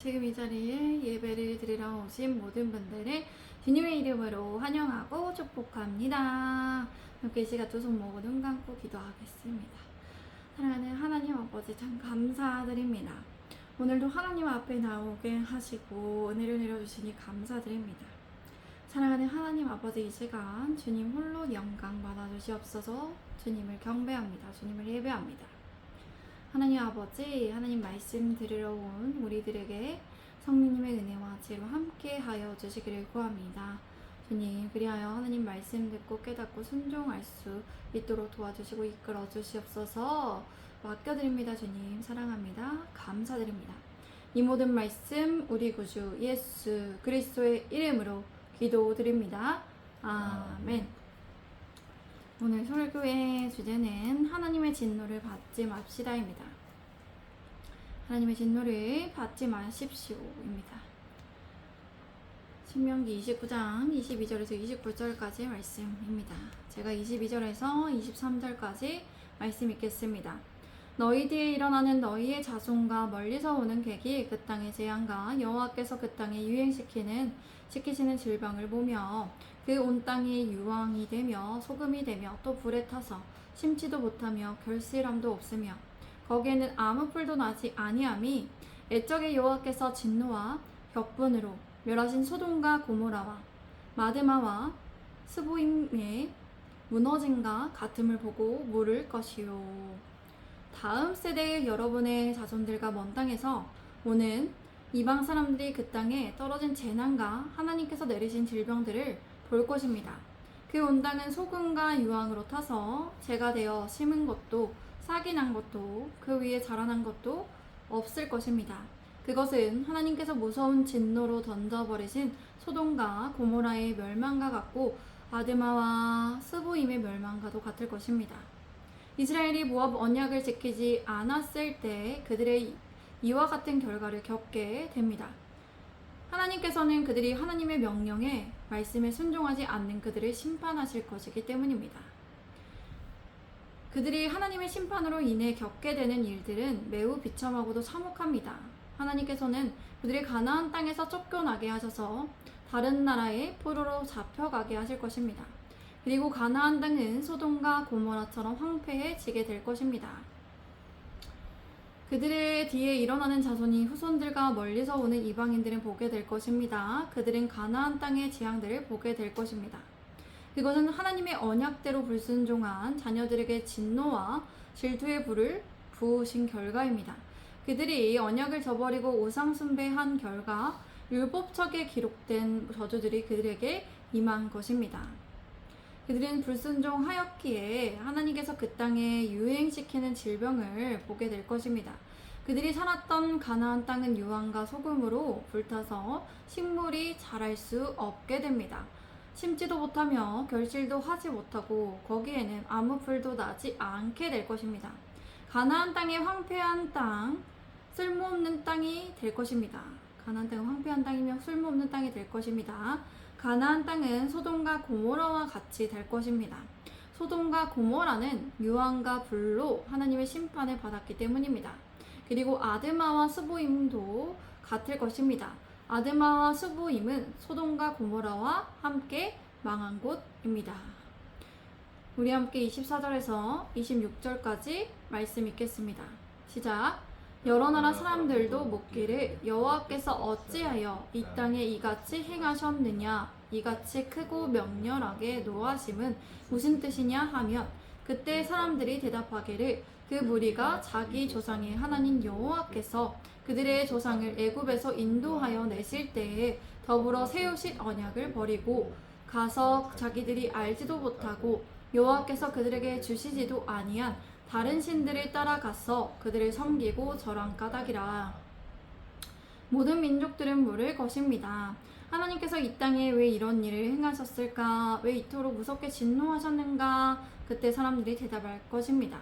지금 이 자리에 예배를 드리러 오신 모든 분들을 주님의 이름으로 환영하고 축복합니다. 함께 이 시간 두 손 모으고 눈 감고 기도하겠습니다. 사랑하는 하나님 아버지 참 감사드립니다. 오늘도 하나님 앞에 나오게 하시고 은혜를 내려주시니 감사드립니다. 사랑하는 하나님 아버지 이 시간 주님 홀로 영광 받아주시옵소서. 주님을 경배합니다. 주님을 예배합니다. 하나님 아버지, 하나님 말씀 들으러 온 우리들에게 성령님의 은혜와 지혜로 함께 하여 주시기를 구합니다. 주님, 그리하여 하나님 말씀 듣고 깨닫고 순종할 수 있도록 도와주시고 이끌어 주시옵소서. 맡겨드립니다. 주님, 사랑합니다. 감사드립니다. 이 모든 말씀 우리 구주 예수 그리스도의 이름으로 기도드립니다. 아멘. 오늘 설교의 주제는 하나님의 진노를 받지 맙시다입니다. 하나님의 진노를 받지 마십시오입니다. 신명기 29장 22절에서 29절까지 말씀입니다. 제가 22절에서 23절까지 말씀 읽겠습니다. 너희 뒤에 일어나는 너희의 자손과 멀리서 오는 객이 그 땅의 재앙과 여호와께서 그 땅에 시키시는 질병을 보며 그 온 땅이 유황이 되며 소금이 되며 또 불에 타서 심지도 못하며 결실함도 없으며 거기에는 아무 풀도 나지 아니함이 애적에 여호와께서 진노와 격분으로 멸하신 소돔과 고모라와 마드마와 스보임의 무너짐과 같음을 보고 물을 것이요. 다음 세대의 여러분의 자손들과 먼 땅에서 오는 이방 사람들이 그 땅에 떨어진 재난과 하나님께서 내리신 질병들을 볼 것입니다. 그 온 땅은 소금과 유황으로 타서 재가 되어 심은 것도 싹이 난 것도 그 위에 자라난 것도 없을 것입니다. 그것은 하나님께서 무서운 진노로 던져버리신 소돔과 고모라의 멸망과 같고 아드마와 스보임의 멸망과도 같을 것입니다. 이스라엘이 모압 언약을 지키지 않았을 때 그들의 이와 같은 결과를 겪게 됩니다. 하나님께서는 그들이 하나님의 명령에 말씀에 순종하지 않는 그들을 심판하실 것이기 때문입니다. 그들이 하나님의 심판으로 인해 겪게 되는 일들은 매우 비참하고도 참혹합니다. 하나님께서는 그들이 가나안 땅에서 쫓겨나게 하셔서 다른 나라의 포로로 잡혀가게 하실 것입니다. 그리고 가나안 땅은 소돔과 고모라처럼 황폐해지게 될 것입니다. 그들의 뒤에 일어나는 자손이 후손들과 멀리서 오는 이방인들은 보게 될 것입니다. 그들은 가나안 땅의 재앙들을 보게 될 것입니다. 그것은 하나님의 언약대로 불순종한 자녀들에게 진노와 질투의 불을 부으신 결과입니다. 그들이 언약을 저버리고 우상 숭배한 결과 율법책에 기록된 저주들이 그들에게 임한 것입니다. 그들은 불순종하였기에 하나님께서 그 땅에 유행시키는 질병을 보게 될 것입니다. 그들이 살았던 가나안 땅은 유황과 소금으로 불타서 식물이 자랄 수 없게 됩니다. 심지도 못하며 결실도 하지 못하고 거기에는 아무 풀도 나지 않게 될 것입니다. 가나안 땅의 황폐한 땅, 쓸모없는 땅이 될 것입니다. 가나안 땅은 황폐한 땅이며 쓸모없는 땅이 될 것입니다. 가나안 땅은 소돔과 고모라와 같이 될 것입니다. 소돔과 고모라는 유황과 불로 하나님의 심판을 받았기 때문입니다. 그리고 아드마와 스보임도 같을 것입니다. 아드마와 스보임은 소돔과 고모라와 함께 망한 곳입니다. 우리 함께 24절에서 26절까지 말씀 읽겠습니다. 시작. 여러 나라 사람들도 묻기를 여호와께서 어찌하여 이 땅에 이같이 행하셨느냐, 이같이 크고 명렬하게 노하심은 무슨 뜻이냐 하면 그때 사람들이 대답하기를 그 무리가 자기 조상의 하나님 여호와께서 그들의 조상을 애굽에서 인도하여 내실 때에 더불어 세우신 언약을 버리고 가서 자기들이 알지도 못하고 여호와께서 그들에게 주시지도 아니한 다른 신들을 따라가서 그들을 섬기고 절한 까닭이라. 모든 민족들은 물을 것입니다. 하나님께서 이 땅에 왜 이런 일을 행하셨을까? 왜 이토록 무섭게 진노하셨는가? 그때 사람들이 대답할 것입니다.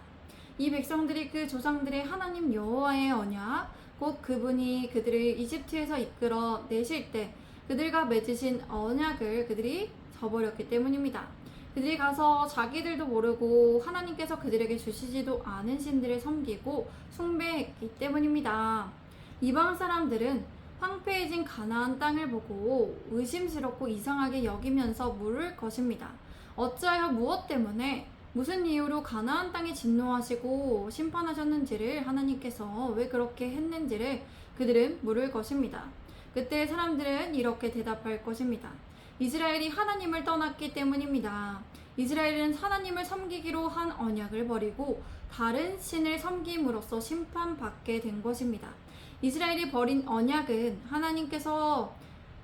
이 백성들이 그 조상들의 하나님 여호와의 언약, 곧 그분이 그들을 이집트에서 이끌어 내실 때 그들과 맺으신 언약을 그들이 저버렸기 때문입니다. 그들이 가서 자기들도 모르고 하나님께서 그들에게 주시지도 않은 신들을 섬기고 숭배했기 때문입니다. 이방 사람들은 황폐해진 가나안 땅을 보고 의심스럽고 이상하게 여기면서 물을 것입니다. 어찌하여 무엇 때문에 무슨 이유로 가나안 땅에 진노하시고 심판하셨는지를 하나님께서 왜 그렇게 했는지를 그들은 물을 것입니다. 그때 사람들은 이렇게 대답할 것입니다. 이스라엘이 하나님을 떠났기 때문입니다. 이스라엘은 하나님을 섬기기로 한 언약을 버리고 다른 신을 섬김으로써 심판받게 된 것입니다. 이스라엘이 버린 언약은 하나님께서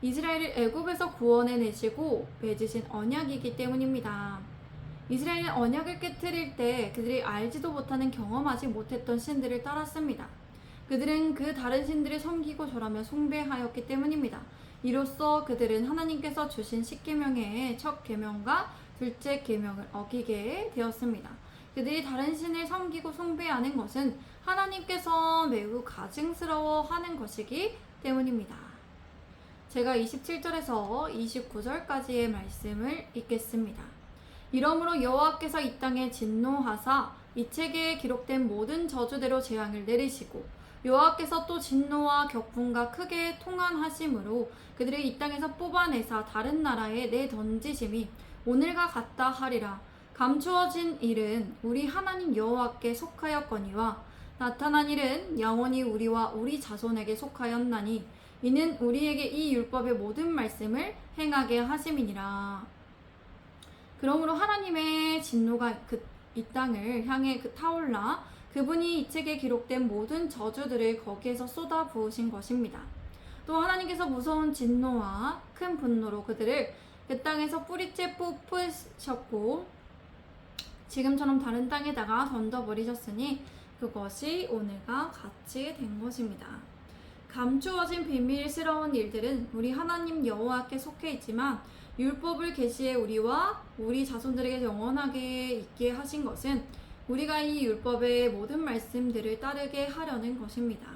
이스라엘을 애굽에서 구원해 내시고 맺으신 언약이기 때문입니다. 이스라엘은 언약을 깨뜨릴 때 그들이 알지도 못하는 경험하지 못했던 신들을 따랐습니다. 그들은 그 다른 신들을 섬기고 절하며 숭배하였기 때문입니다. 이로써 그들은 하나님께서 주신 십계명의 첫 계명과 둘째 계명을 어기게 되었습니다. 그들이 다른 신을 섬기고 숭배하는 것은 하나님께서 매우 가증스러워하는 것이기 때문입니다. 제가 27절에서 29절까지의 말씀을 읽겠습니다. 이러므로 여호와께서 이 땅에 진노하사 이 책에 기록된 모든 저주대로 재앙을 내리시고 여호와께서 또 진노와 격분과 크게 통한하심으로 그들을 이 땅에서 뽑아내사 다른 나라에 내던지심이 오늘과 같다 하리라. 감추어진 일은 우리 하나님 여호와께 속하였거니와 나타난 일은 영원히 우리와 우리 자손에게 속하였나니 이는 우리에게 이 율법의 모든 말씀을 행하게 하심이니라. 그러므로 하나님의 진노가 이 땅을 향해 타올라 그분이 이 책에 기록된 모든 저주들을 거기에서 쏟아 부으신 것입니다. 또 하나님께서 무서운 진노와 큰 분노로 그들을 그 땅에서 뿌리째 뽑으셨고 지금처럼 다른 땅에다가 던져버리셨으니 그것이 오늘과 같이 된 것입니다. 감추어진 비밀스러운 일들은 우리 하나님 여호와께 속해 있지만 율법을 계시해 우리와 우리 자손들에게 영원하게 있게 하신 것은 우리가 이 율법의 모든 말씀들을 따르게 하려는 것입니다.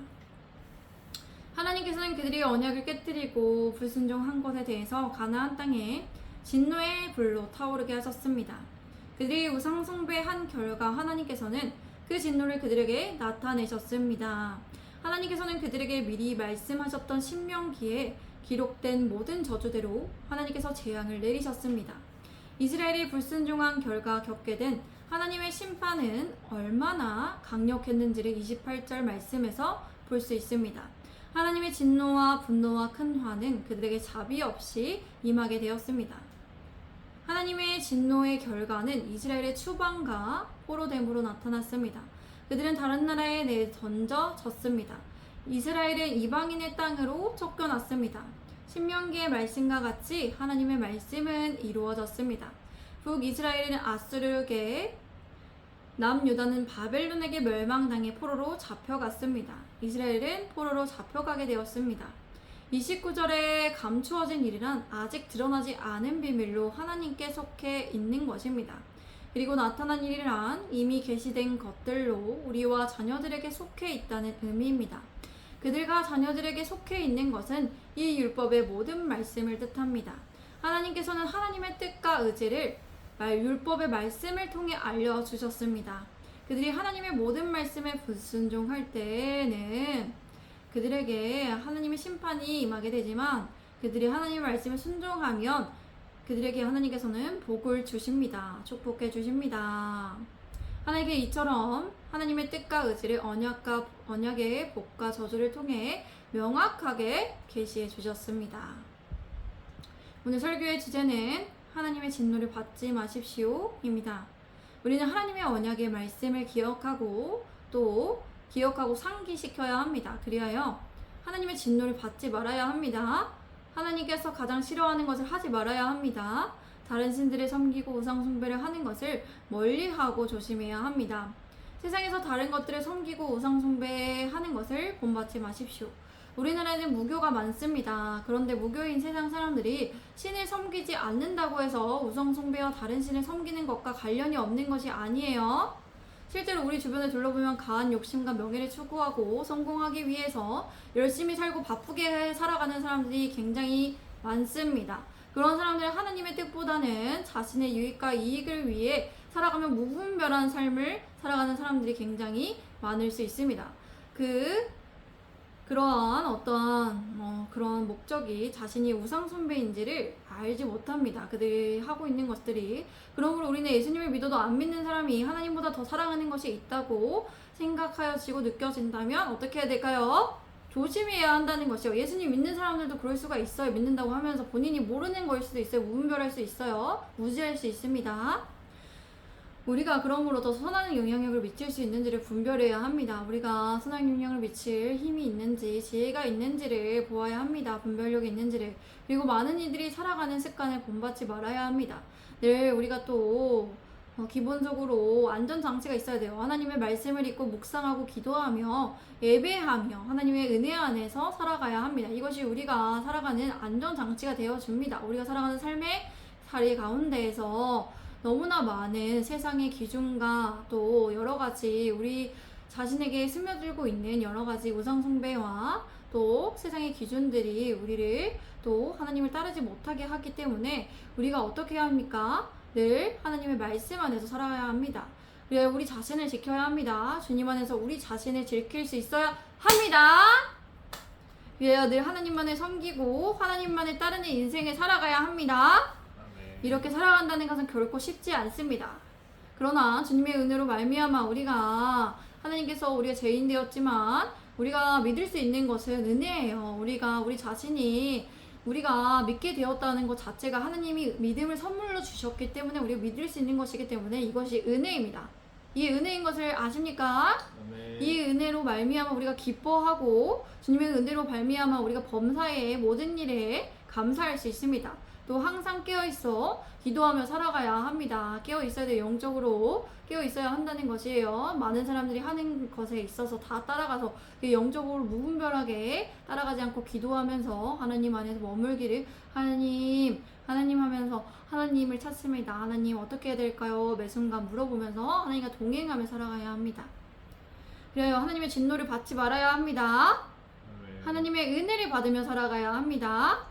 하나님께서는 그들이 언약을 깨뜨리고 불순종한 것에 대해서 가나안 땅에 진노의 불로 타오르게 하셨습니다. 그들이 우상 숭배한 결과 하나님께서는 그 진노를 그들에게 나타내셨습니다. 하나님께서는 그들에게 미리 말씀하셨던 신명기에 기록된 모든 저주대로 하나님께서 재앙을 내리셨습니다. 이스라엘이 불순종한 결과 겪게 된 하나님의 심판은 얼마나 강력했는지를 28절 말씀에서 볼 수 있습니다. 하나님의 진노와 분노와 큰 화는 그들에게 자비 없이 임하게 되었습니다. 하나님의 진노의 결과는 이스라엘의 추방과 포로됨으로 나타났습니다. 그들은 다른 나라에 내던져졌습니다. 이스라엘은 이방인의 땅으로 쫓겨났습니다. 신명기의 말씀과 같이 하나님의 말씀은 이루어졌습니다. 북이스라엘은 아수르에게, 남유다는 바벨론에게 멸망당해 포로로 잡혀갔습니다. 이스라엘은 포로로 잡혀가게 되었습니다. 29절에 감추어진 일이란 아직 드러나지 않은 비밀로 하나님께 속해 있는 것입니다. 그리고 나타난 일이란 이미 계시된 것들로 우리와 자녀들에게 속해 있다는 의미입니다. 그들과 자녀들에게 속해 있는 것은 이 율법의 모든 말씀을 뜻합니다. 하나님께서는 하나님의 뜻과 의지를 율법의 말씀을 통해 알려주셨습니다. 그들이 하나님의 모든 말씀에 불순종할 때에는 그들에게 하나님의 심판이 임하게 되지만 그들이 하나님의 말씀에 순종하면 그들에게 하나님께서는 복을 주십니다. 축복해 주십니다. 하나님께 이처럼 하나님의 뜻과 의지를 언약의 복과 저주를 통해 명확하게 계시해 주셨습니다. 오늘 설교의 주제는 하나님의 진노를 받지 마십시오 입니다. 우리는 하나님의 언약의 말씀을 기억하고 상기시켜야 합니다. 그리하여 하나님의 진노를 받지 말아야 합니다. 하나님께서 가장 싫어하는 것을 하지 말아야 합니다. 다른 신들을 섬기고 우상 숭배를 하는 것을 멀리하고 조심해야 합니다. 세상에서 다른 것들을 섬기고 우상 숭배하는 것을 본받지 마십시오. 우리나라에는 무교가 많습니다. 그런데 무교인 세상 사람들이 신을 섬기지 않는다고 해서 우상 숭배와 다른 신을 섬기는 것과 관련이 없는 것이 아니에요. 실제로 우리 주변을 둘러보면 가한 욕심과 명예를 추구하고 성공하기 위해서 열심히 살고 바쁘게 살아가는 사람들이 굉장히 많습니다. 그런 사람들은 하나님의 뜻보다는 자신의 유익과 이익을 위해 살아가며 무분별한 삶을 살아가는 사람들이 굉장히 많을 수 있습니다. 그러한 어떠한 그런 목적이 자신이 우상 숭배인지를 알지 못합니다. 그들이 하고 있는 것들이. 그러므로 우리는 예수님을 믿어도 안 믿는 사람이 하나님보다 더 사랑하는 것이 있다고 생각하여지고 느껴진다면 어떻게 해야 될까요? 조심해야 한다는 것이요. 예수님 믿는 사람들도 그럴 수가 있어요. 믿는다고 하면서 본인이 모르는 거일 수도 있어요. 무분별할 수 있어요. 무지할 수 있습니다. 우리가 그러므로 더 선한 영향력을 미칠 수 있는지를 분별해야 합니다. 우리가 선한 영향을 미칠 힘이 있는지 지혜가 있는지를 보아야 합니다. 분별력이 있는지를. 그리고 많은 이들이 살아가는 습관을 본받지 말아야 합니다. 늘 우리가 또 기본적으로 안전장치가 있어야 돼요. 하나님의 말씀을 읽고 묵상하고 기도하며 예배하며 하나님의 은혜 안에서 살아가야 합니다. 이것이 우리가 살아가는 안전장치가 되어줍니다. 우리가 살아가는 삶의 자리 가운데에서 너무나 많은 세상의 기준과 또 여러가지 우리 자신에게 스며들고 있는 여러가지 우상숭배와 또 세상의 기준들이 우리를 또 하나님을 따르지 못하게 하기 때문에 우리가 어떻게 해야 합니까? 늘 하나님의 말씀 안에서 살아야 합니다. 그래야 우리 자신을 지켜야 합니다. 주님 안에서 우리 자신을 지킬 수 있어야 합니다. 그래야 늘 하나님만을 섬기고 하나님만을 따르는 인생을 살아가야 합니다. 이렇게 살아간다는 것은 결코 쉽지 않습니다. 그러나 주님의 은혜로 말미암아 우리가 하나님께서 우리가 죄인 되었지만 우리가 믿을 수 있는 것은 은혜예요. 우리가 우리 자신이 우리가 믿게 되었다는 것 자체가 하나님이 믿음을 선물로 주셨기 때문에 우리가 믿을 수 있는 것이기 때문에 이것이 은혜입니다. 이 은혜인 것을 아십니까? 이 은혜로 말미암아 우리가 기뻐하고 주님의 은혜로 말미암아 우리가 범사의 모든 일에 감사할 수 있습니다. 또 항상 깨어있어 기도하며 살아가야 합니다. 깨어있어야 돼요. 영적으로 깨어있어야 한다는 것이에요. 많은 사람들이 하는 것에 있어서 다 따라가서 영적으로 무분별하게 따라가지 않고 기도하면서 하나님 안에서 머물기를 하나님 하면서 하나님을 찾습니다. 하나님 어떻게 해야 될까요? 매 순간 물어보면서 하나님과 동행하며 살아가야 합니다. 그래요. 하나님의 진노를 받지 말아야 합니다. 하나님의 은혜를 받으며 살아가야 합니다.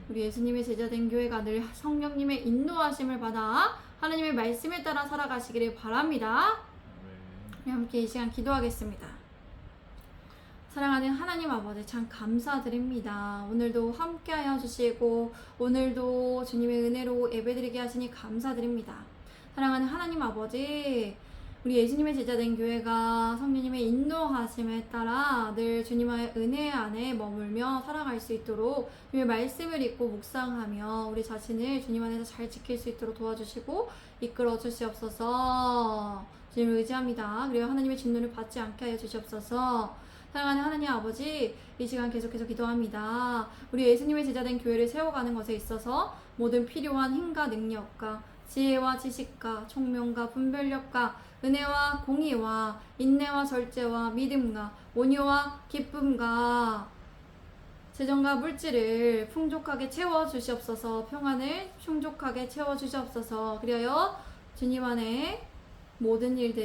우리 예수님의 제자된 교회가 늘 성령님의 인도하심을 받아 하나님의 말씀에 따라 살아가시기를 바랍니다. 우리 함께 이 시간 기도하겠습니다. 사랑하는 하나님 아버지 참 감사드립니다. 오늘도 함께하여 주시고 오늘도 주님의 은혜로 예배드리게 하시니 감사드립니다. 사랑하는 하나님 아버지, 우리 예수님의 제자된 교회가 성령님의 인도하심에 따라 늘 주님의 은혜 안에 머물며 살아갈 수 있도록 주님의 말씀을 읽고 묵상하며 우리 자신을 주님 안에서 잘 지킬 수 있도록 도와주시고 이끌어 주시옵소서. 주님을 의지합니다. 그리고 하나님의 진노를 받지 않게 하여 주시옵소서. 사랑하는 하나님 아버지, 이 시간 계속해서 기도합니다. 우리 예수님의 제자된 교회를 세워가는 것에 있어서 모든 필요한 힘과 능력과 지혜와 지식과 총명과 분별력과 은혜와 공의와 인내와 절제와 믿음과 온유와 기쁨과 재정과 물질을 풍족하게 채워주시옵소서. 평안을 충족하게 채워주시옵소서. 그리하여 주님 안에 모든 일과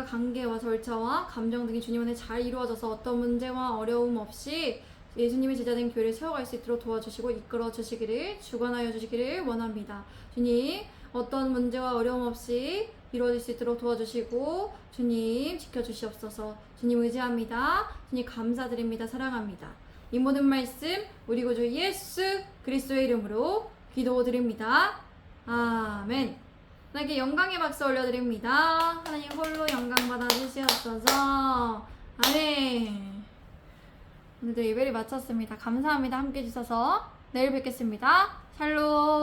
관계와 절차와 감정 등이 주님 안에 잘 이루어져서 어떤 문제와 어려움 없이 예수님의 제자된 교회를 세워갈 수 있도록 도와주시고 이끌어 주시기를 주관하여 주시기를 원합니다. 주님, 어떤 문제와 어려움 없이 이루어질 수 있도록 도와주시고 주님 지켜주시옵소서. 주님 의지합니다. 주님 감사드립니다. 사랑합니다. 이 모든 말씀 우리 구주 예수 그리스도의 이름으로 기도드립니다. 아멘. 하나님께 영광의 박수 올려드립니다. 하나님 홀로 영광 받아주시옵소서. 아멘. 오늘도 예배를 마쳤습니다. 감사합니다. 함께 해주셔서 내일 뵙겠습니다. 샬롬.